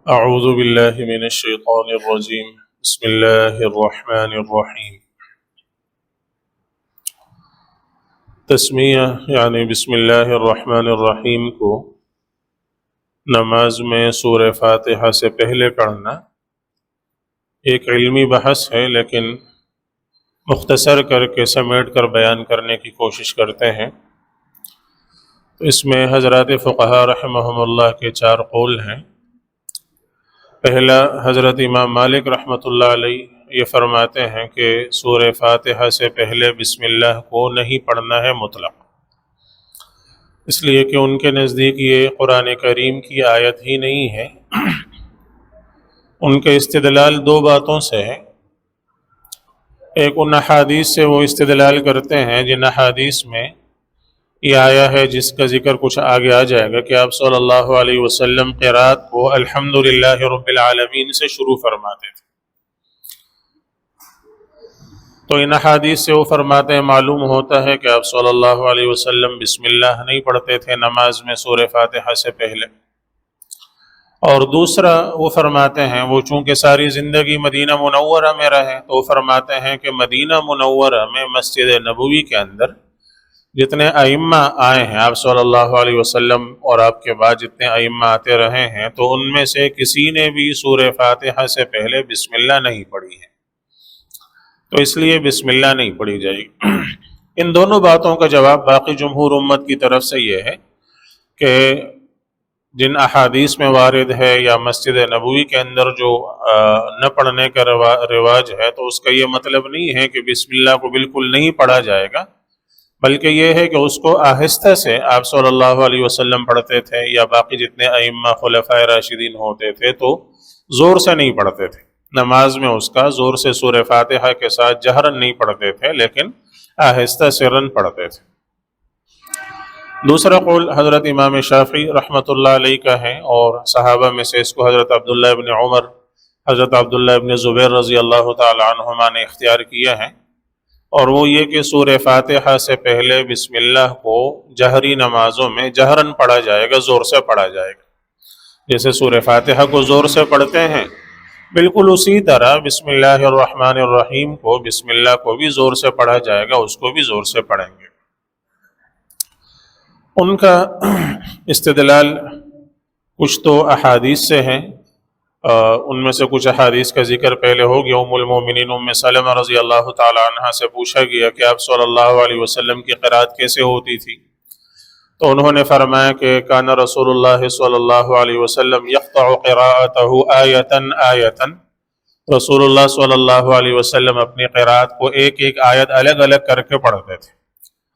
اعوذ باللہ من الشیطان الرجیم بسم اللہ الرحمن الرحیم۔ تسمیہ یعنی بسم اللہ الرحمن الرحیم کو نماز میں سورہ فاتحہ سے پہلے پڑھنا ایک علمی بحث ہے، لیکن مختصر کر کے سمیٹ کر بیان کرنے کی کوشش کرتے ہیں۔ اس میں حضرات فقہا رحمہم اللہ کے 4 قول ہیں۔ پہلا، حضرت امام مالک رحمۃ اللہ علیہ یہ فرماتے ہیں کہ سورہ فاتحہ سے پہلے بسم اللہ کو نہیں پڑھنا ہے مطلق، اس لیے کہ ان کے نزدیک یہ قرآن کریم کی آیت ہی نہیں ہے۔ ان کے استدلال 2 باتوں سے ہے۔ ایک، ان احادیث سے وہ استدلال کرتے ہیں جن احادیث میں یہ آیا ہے، جس کا ذکر کچھ آگے آ جائے گا، کہ آپ صلی اللہ علیہ وسلم قرات کو الحمدللہ رب العالمین سے شروع فرماتے تھے۔ تو ان احادیث سے وہ فرماتے ہیں معلوم ہوتا ہے کہ آپ صلی اللہ علیہ وسلم بسم اللہ نہیں پڑھتے تھے نماز میں سورہ فاتحہ سے پہلے۔ اور دوسرا، وہ فرماتے ہیں وہ چونکہ ساری زندگی مدینہ منورہ میں رہے، تو وہ فرماتے ہیں کہ مدینہ منورہ میں مسجد نبوی کے اندر جتنے ائمہ آئے ہیں آپ صلی اللہ علیہ وسلم اور آپ کے بعد جتنے ائمہ آتے رہے ہیں، تو ان میں سے کسی نے بھی سورہ فاتحہ سے پہلے بسم اللہ نہیں پڑھی ہے، تو اس لیے بسم اللہ نہیں پڑھی جائے گی۔ ان دونوں باتوں کا جواب باقی جمہور امت کی طرف سے یہ ہے کہ جن احادیث میں وارد ہے یا مسجد نبوی کے اندر جو نہ پڑھنے کا رواج ہے، تو اس کا یہ مطلب نہیں ہے کہ بسم اللہ کو بالکل نہیں پڑھا جائے گا، بلکہ یہ ہے کہ اس کو آہستہ سے آپ صلی اللہ علیہ وسلم پڑھتے تھے، یا باقی جتنے ائمہ خلفائے راشدین ہوتے تھے تو زور سے نہیں پڑھتے تھے نماز میں، اس کا زور سے سورہ فاتحہ کے ساتھ جہرن نہیں پڑھتے تھے، لیکن آہستہ سرن پڑھتے تھے۔ دوسرا قول حضرت امام شافعی رحمۃ اللہ علیہ کا ہے، اور صحابہ میں سے اس کو حضرت عبداللہ ابن عمر، حضرت عبداللہ ابن زبیر رضی اللہ تعالی عنہما نے اختیار کیا ہے، اور وہ یہ کہ سورہ فاتحہ سے پہلے بسم اللہ کو جہری نمازوں میں جہرن پڑھا جائے گا، زور سے پڑھا جائے گا۔ جیسے سورہ فاتحہ کو زور سے پڑھتے ہیں، بالکل اسی طرح بسم اللہ الرحمن الرحیم کو، بسم اللہ کو بھی زور سے پڑھا جائے گا، اس کو بھی زور سے پڑھیں گے۔ ان کا استدلال کچھ تو احادیث سے ہیں، ان میں سے کچھ احادیث کا ذکر پہلے ہو گیا۔ ام المومنین ام سلمہ رضی اللہ تعالی عنہا سے پوچھا گیا کہ آپ صلی اللہ علیہ وسلم کی قرات کیسے ہوتی تھی، تو انہوں نے فرمایا کہ کان رسول اللہ صلی اللہ علیہ وسلم یقطع قراءتہ آیتاً آیتاً، رسول اللہ صلی اللہ علیہ وسلم اپنی قرات کو ایک ایک آیت الگ الگ کر کے پڑھتے تھے،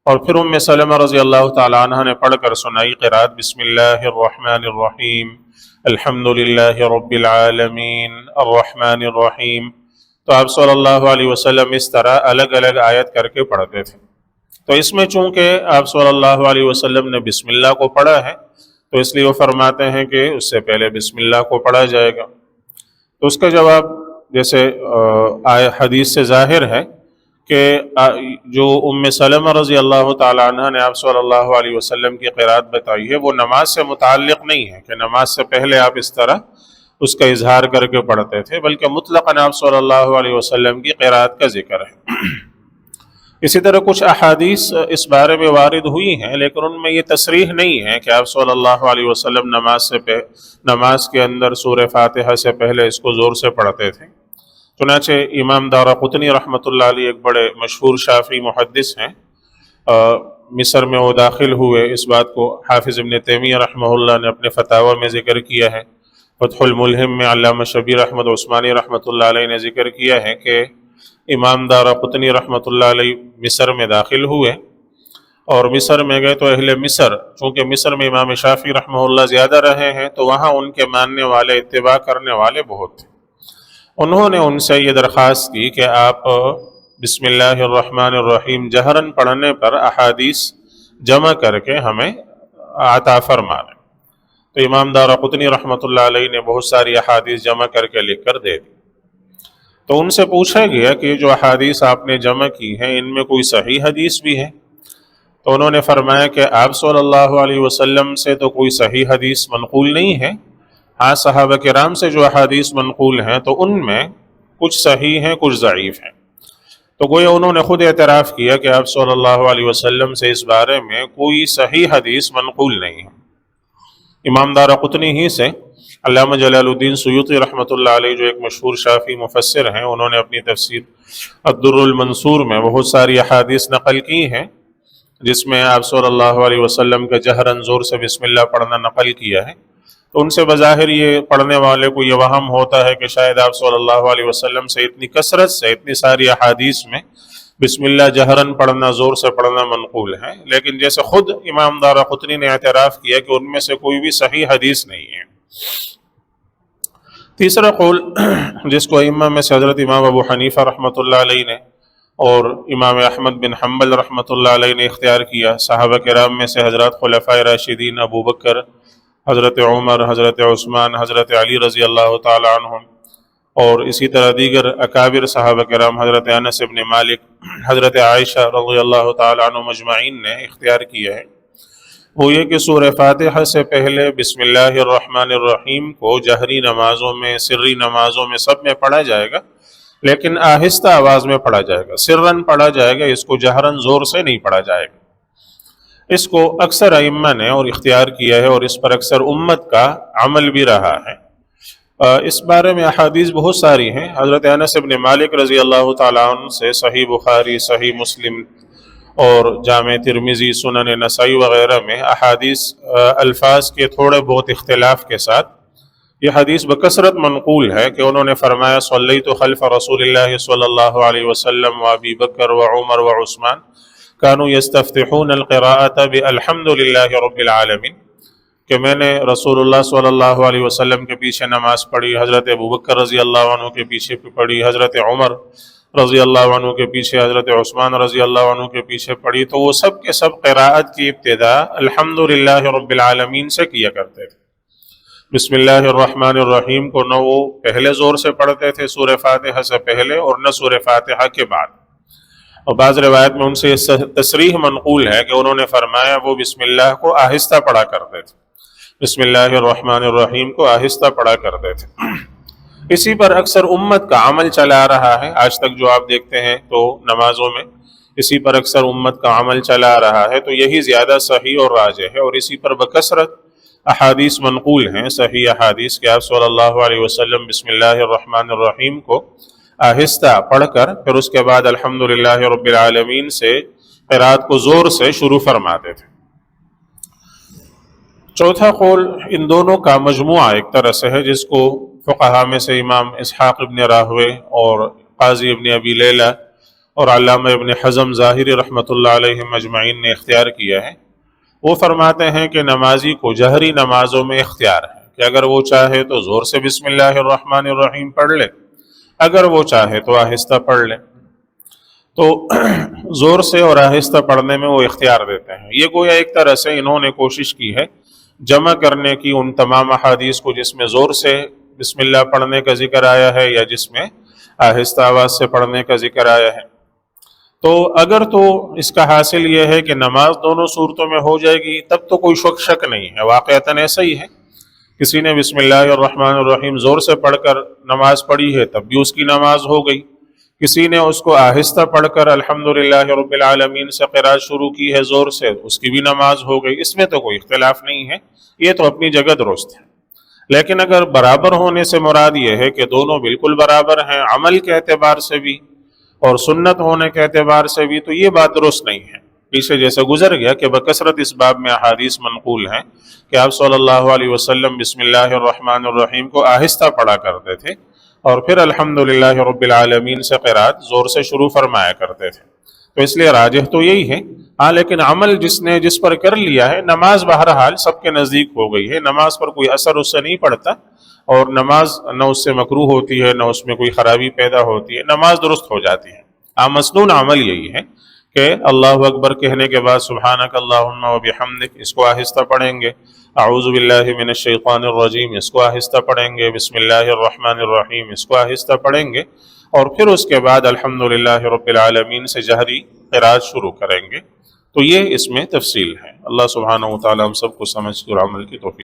اور پھر ام سلمہ رضی اللہ تعالی عنہ نے پڑھ کر سنائی قرات بسم اللہ الرحمن الرحیم الحمدللہ رب العالمین الرحمن الرحیم۔ تو آپ صلی اللہ علیہ وسلم اس طرح الگ الگ آیت کر کے پڑھتے تھے۔ تو اس میں چونکہ آپ صلی اللہ علیہ وسلم نے بسم اللہ کو پڑھا ہے، تو اس لیے وہ فرماتے ہیں کہ اس سے پہلے بسم اللہ کو پڑھا جائے گا۔ تو اس کا جواب جیسے حدیث سے ظاہر ہے کہ جو ام سلمہ رضی اللہ تعالی عنہ نے آپ صلی اللہ علیہ وسلم کی قرات بتائی ہے، وہ نماز سے متعلق نہیں ہے کہ نماز سے پہلے آپ اس طرح اس کا اظہار کر کے پڑھتے تھے، بلکہ مطلقاً آپ صلی اللہ علیہ وسلم کی قرات کا ذکر ہے۔ اسی طرح کچھ احادیث اس بارے میں وارد ہوئی ہیں، لیکن ان میں یہ تصریح نہیں ہے کہ آپ صلی اللہ علیہ وسلم نماز کے اندر سورہ فاتحہ سے پہلے اس کو زور سے پڑھتے تھے۔ چنانچہ امام دارقطنی رحمۃ اللہ علیہ ایک بڑے مشہور شافعی محدث ہیں، مصر میں وہ داخل ہوئے، اس بات کو حافظ ابن تیمیہ رحمہ اللہ نے اپنے فتاوی میں ذکر کیا ہے۔ فتح الملہم میں علامہ شبیر احمد عثمانی رحمۃ اللہ علیہ نے ذکر کیا ہے کہ امام دارقطنی رحمۃ اللہ علیہ مصر میں داخل ہوئے، اور مصر میں گئے تو اہل مصر، چونکہ مصر میں امام شافعی رحمہ اللہ زیادہ رہے ہیں، تو وہاں ان کے ماننے والے، اتباع کرنے والے بہت تھے۔ انہوں نے ان سے یہ درخواست کی کہ آپ بسم اللہ الرحمن الرحیم جہرن پڑھنے پر احادیث جمع کر کے ہمیں عطا فرما دیں۔ تو امام دارقطنی رحمۃ اللہ علیہ نے بہت ساری احادیث جمع کر کے لکھ کر دے دی۔ تو ان سے پوچھا گیا کہ جو احادیث آپ نے جمع کی ہیں، ان میں کوئی صحیح حدیث بھی ہے؟ تو انہوں نے فرمایا کہ آپ صلی اللہ علیہ وسلم سے تو کوئی صحیح حدیث منقول نہیں ہے، ہاں صحابہ کرام سے جو احادیث منقول ہیں تو ان میں کچھ صحیح ہیں کچھ ضعیف ہیں، تو گویا انہوں نے خود اعتراف کیا کہ آپ صلی اللہ علیہ وسلم سے اس بارے میں کوئی صحیح حدیث منقول نہیں ہے۔ امام دارقطنی ہی سے علامہ جلال الدین سیوطی رحمۃ اللہ علیہ جو ایک مشہور شافعی مفسر ہیں، انہوں نے اپنی تفسیر الدر المنصور میں بہت ساری احادیث نقل کی ہیں جس میں آپ صلی اللہ علیہ وسلم کا جہراً زور سے بسم اللہ پڑھنا نقل کیا ہے، تو ان سے بظاہر یہ پڑھنے والے کو یہ وہم ہوتا ہے کہ شاید آپ صلی اللہ علیہ وسلم سے اتنی کثرت سے اتنی ساری احادیث میں بسم اللہ جہراً پڑھنا زور سے پڑھنا منقول ہے، لیکن جیسے خود امام دارقطنی نے اعتراف کیا کہ ان میں سے کوئی بھی صحیح حدیث نہیں ہے۔ تیسرا قول جس کو ائمہ میں سے حضرت امام ابو حنیفہ رحمۃ اللہ علیہ نے اور امام احمد بن حنبل رحمۃ اللہ علیہ نے اختیار کیا، صحابہ کرام میں سے حضرات خلفائے راشدین ابو بکر، حضرت عمر، حضرت عثمان، حضرت علی رضی اللہ تعالی عنہم، اور اسی طرح دیگر اکابر صحابہ کرام حضرت انس بن مالک، حضرت عائشہ رضی اللہ تعالی عنہم اجمعین نے اختیار کیا ہے، وہ یہ کہ سورہ فاتحہ سے پہلے بسم اللہ الرحمن الرحیم کو جہری نمازوں میں، سری نمازوں میں سب میں پڑھا جائے گا، لیکن آہستہ آواز میں پڑھا جائے گا، سرن پڑھا جائے گا، اس کو جہرن زور سے نہیں پڑھا جائے گا۔ اس کو اکثر ائمہ نے اور اختیار کیا ہے اور اس پر اکثر امت کا عمل بھی رہا ہے۔ اس بارے میں احادیث بہت ساری ہیں۔ حضرت انس بن مالک رضی اللہ تعالیٰ عنہ سے صحیح بخاری، صحیح مسلم اور جامع ترمذی، سنن نسائی وغیرہ میں احادیث الفاظ کے تھوڑے بہت اختلاف کے ساتھ یہ حدیث بکثرت منقول ہے کہ انہوں نے فرمایا صلیت خلف رسول اللہ صلی اللہ علیہ وسلم و ابی بکر و عمر و عثمان کانوا یستفتحون القراءۃ بالحمد للہ رب العالمین، کہ میں نے رسول اللہ صلی اللہ علیہ وسلم کے پیچھے نماز پڑھی، حضرت ابو بکر رضی اللہ عنہ کے پیچھے پڑھی، حضرت عمر رضی اللہ عنہ کے پیچھے، حضرت عثمان رضی اللہ عنہ کے پیچھے پڑھی، تو وہ سب کے سب قراءت کی ابتدا الحمد للہ رب العالمین سے کیا کرتے تھے۔ بسم اللہ الرحمن الرحیم کو نہ وہ پہلے زور سے پڑھتے تھے سورہ فاتحہ سے پہلے اور نہ سورہ فاتحہ کے بعد، اور بعض روایت میں ان سے تصریح منقول ہے کہ انہوں نے فرمایا وہ بسم اللہ کو آہستہ پڑھا کرتے تھے، بسم اللہ الرحمن الرحیم کو آہستہ پڑھا کرتے تھے۔ اسی پر اکثر امت کا عمل چلا آ رہا ہے، آج تک جو آپ دیکھتے ہیں تو نمازوں میں اسی پر اکثر امت کا عمل چلا آ رہا ہے، تو یہی زیادہ صحیح اور راجح ہے، اور اسی پر بکثرت احادیث منقول ہیں، صحیح احادیث کہ آپ صلی اللہ علیہ وسلم بسم اللہ الرحمن الرحیم کو آہستہ پڑھ کر پھر اس کے بعد الحمدللہ رب العالمین سے قرات کو زور سے شروع فرماتے تھے۔ چوتھا قول ان دونوں کا مجموعہ ایک طرح سے ہے، جس کو فقہا میں سے امام اسحاق ابن راہوے اور قاضی ابن ابی لیلہ اور علامہ ابن حزم ظاہری رحمۃ اللہ علیہ مجمعین نے اختیار کیا ہے۔ وہ فرماتے ہیں کہ نمازی کو جہری نمازوں میں اختیار ہے کہ اگر وہ چاہے تو زور سے بسم اللہ الرحمن الرحیم پڑھ لے، اگر وہ چاہے تو آہستہ پڑھ لے، تو زور سے اور آہستہ پڑھنے میں وہ اختیار دیتے ہیں۔ یہ گویا ایک طرح سے انہوں نے کوشش کی ہے جمع کرنے کی ان تمام احادیث کو جس میں زور سے بسم اللہ پڑھنے کا ذکر آیا ہے یا جس میں آہستہ آواز سے پڑھنے کا ذکر آیا ہے۔ تو اگر تو اس کا حاصل یہ ہے کہ نماز دونوں صورتوں میں ہو جائے گی تب تو کوئی شک نہیں ہے، واقعتاً ایسا ہی ہے۔ کسی نے بسم اللہ الرحمن الرحیم زور سے پڑھ کر نماز پڑھی ہے تب بھی اس کی نماز ہو گئی، کسی نے اس کو آہستہ پڑھ کر الحمدللہ رب العالمین سے قرات شروع کی ہے زور سے، اس کی بھی نماز ہو گئی، اس میں تو کوئی اختلاف نہیں ہے، یہ تو اپنی جگہ درست ہے۔ لیکن اگر برابر ہونے سے مراد یہ ہے کہ دونوں بالکل برابر ہیں عمل کے اعتبار سے بھی اور سنت ہونے کے اعتبار سے بھی، تو یہ بات درست نہیں ہے۔ پیچھے جیسے گزر گیا کہ بکثرت اس باب میں احادیث منقول ہیں کہ آپ صلی اللہ علیہ وسلم بسم اللہ الرحمن الرحیم کو آہستہ پڑھا کرتے تھے اور پھر الحمدللہ رب العالمین سے قرات زور سے شروع فرمایا کرتے تھے، تو اس لیے راجح تو یہی ہے۔ ہاں لیکن عمل جس پر کر لیا ہے، نماز بہرحال سب کے نزدیک ہو گئی ہے، نماز پر کوئی اثر اس سے نہیں پڑتا، اور نماز نہ اس سے مکروہ ہوتی ہے نہ اس میں کوئی خرابی پیدا ہوتی ہے، نماز درست ہو جاتی ہے۔ مسنون عمل یہی ہے کہ اللہ اکبر کہنے کے بعد سبحانک اللہم و بحمدک اس کو آہستہ پڑھیں گے، اعوذ باللہ من الشیطان الرجیم اس کو آہستہ پڑھیں گے، بسم اللہ الرحمن الرحیم اس کو آہستہ پڑھیں گے، اور پھر اس کے بعد الحمدللہ رب العالمین سے جہری قرات شروع کریں گے۔ تو یہ اس میں تفصیل ہے۔ اللہ سبحانہ و تعالی ہم سب کو سمجھ اور عمل کی توفیق